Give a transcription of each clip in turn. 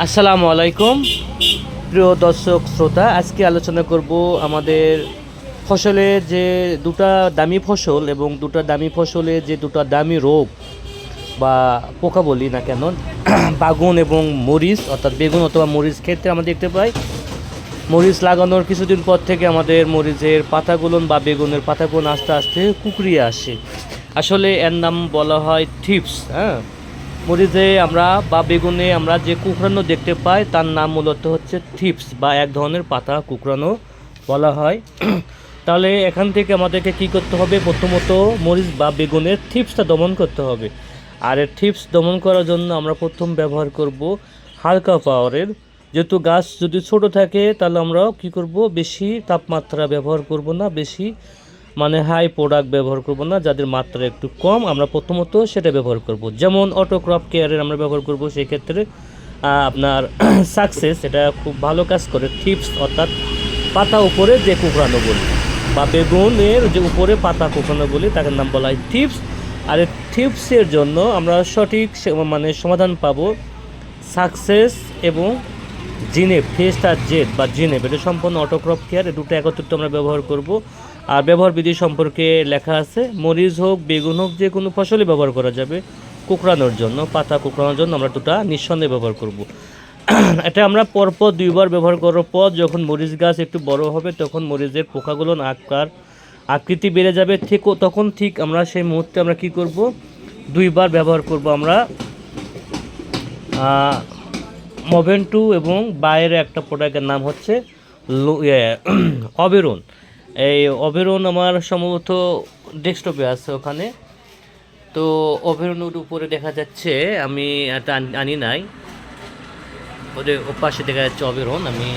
আসসালামু আলাইকুম প্রিয় দর্শক শ্রোতা। আজকে আলোচনা করব আমাদের ফসলের যে দুটা দামি ফসল এবং দুটা দামি ফসলে যে দুটা দামি রোগ বা পোকা বলি না কেন, বাগুন এবং মরিচ, অর্থাৎ বেগুন অথবা মরিচ ক্ষেত্রে আমরা দেখতে পাই মরিচ লাগানোর কিছুদিন পর থেকে আমাদের মরিচের পাতাগুলো বা বেগুনের পাতাগুলো আস্তে আস্তে কুকড়িয়ে আসে। আসলে এর নাম বলা হয় থ্রিপস। মরিচে আমরা বা বেগুনে আমরা যে কুকড়ানো দেখতে পাই তার নাম মূলত হচ্ছে থ্রিপস বা এক ধরনের পাতা কুকড়ানো বলা হয়। তাহলে এখান থেকে আমাদেরকে কী করতে হবে? প্রথমত মরিচ বা বেগুনের থ্রিপসটা দমন করতে হবে। আর এর থ্রিপস দমন করার জন্য আমরা প্রথম ব্যবহার করব হালকা পাওয়ারের। যেহেতু গাছ যদি ছোট থাকে তাহলে আমরা কী করব, বেশি তাপমাত্রা ব্যবহার করব না, বেশি হাই প্রোডাক্ট ব্যবহার করব না, যাদের মাত্রা একটু কম আমরা প্রথমত সেটা ব্যবহার করব। যেমন অটো ক্রপ কেয়ারের আমরা ব্যবহার করব, সেই ক্ষেত্রে আপনার সাকসেস এটা খুব ভালো কাজ করে। থ্রিপস অর্থাৎ পাতা উপরে যে কুকড়ানো বলি বা বেগুনের যে উপরে পাতা কুকড়ানো বলি তাকে নাম বলা হয় থ্রিপস। আর এই থ্রিপসের জন্য আমরা সঠিক সমাধান পাবো সাকসেস এবং জিনেপ, ফেস্টার জেড বা জিনেপ, এটা সম্পূর্ণ অটোক্রপ কেয়ার, এই দুটো একত্রিত আমরা ব্যবহার করব। আর ব্যবহার বিধি সম্পর্কে লেখা আছে। মরিচ হোক বেগুন হোক যে কোনো ফসলই ব্যবহার করা যাবে কুকড়ানোর জন্য, পাতা কুকড়ানোর জন্য আমরা দুটা নিঃসন্দেহে ব্যবহার করব। এটা আমরা পরপর দুইবার ব্যবহার করার পর যখন মরিচ গাছ একটু বড় হবে তখন মরিচের পোকাগুলো আকৃতি বেড়ে যাবে, তখন ঠিক আমরা সেই মুহূর্তে আমরা কি করব, দুইবার ব্যবহার করব আমরা মোভেন্টু এবং বাইরে একটা প্রোডাক্টের নাম হচ্ছে অবেরন। এই অবেরন আমার সম্ভবত ডেস্কটপে আছে ওখানে, তো অবেরনের উপরে দেখা যাচ্ছে, আমি এটা আনি নাই, ওদের পাশে দেখা যাচ্ছে অবেরন, আমি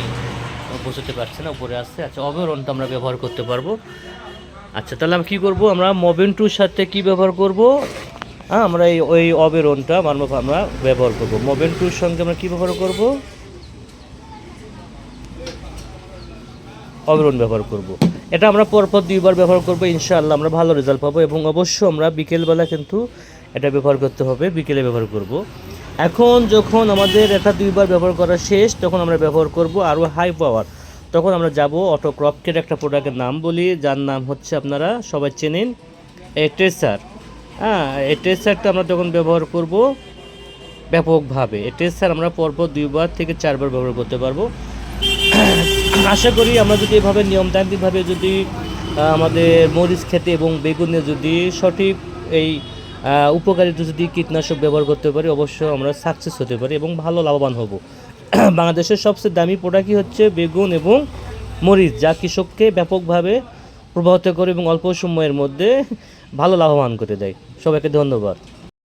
বুঝতে পারছি না, উপরে আসছে। আচ্ছা, অবেরনটা আমরা ব্যবহার করতে পারবো। আচ্ছা, তাহলে আমি কী করবো, আমরা মোভেন্টুর সাথে কি ব্যবহার করব? আমরা ওই অবেরনটা আমরা ব্যবহার করব। মোভেন্টুর সঙ্গে আমরা কী ব্যবহার করব? অবেরন ব্যবহার করব। এটা আমরা পরপর দুইবার ব্যবহার করব, ইনশাআল্লাহ আমরা ভালো রেজাল্ট পাবো। এবং অবশ্যই আমরা বিকেলবেলা কিন্তু এটা ব্যবহার করতে হবে, বিকেলে ব্যবহার করব। এখন যখন আমাদের এটা দুইবার ব্যবহার করা শেষ তখন আমরা ব্যবহার করব আরও হাই পাওয়ার। তখন আমরা যাব অটোক্রপকের একটা প্রোডাক্টের নাম বলি, যার নাম হচ্ছে আপনারা সবাই চেনেন ট্রেসার। এই ট্রেসারটা আমরা তখন ব্যবহার করব ব্যাপকভাবে। এই ট্রেসার আমরা পরপর 2বার থেকে 4বার ব্যবহার করতে পারবো। আশা করি আমরা যদি এভাবে নিয়মতান্ত্রিকভাবে যদি আমাদের মরিচ খেতে এবং বেগুনে যদি সঠিক এই উপকারিতা যদি কীটনাশক ব্যবহার করতে পারি, অবশ্যই আমরা সাকসেস হতে পারি এবং ভালো লাভবান হব। বাংলাদেশের সবচেয়ে দামি প্রোডাক্টই হচ্ছে বেগুন এবং মরিচ, যা কৃষককে ব্যাপকভাবে প্রভাবিত করে এবং অল্প সময়ের মধ্যে ভালো লাভবান করে দেয়। সবাইকে ধন্যবাদ।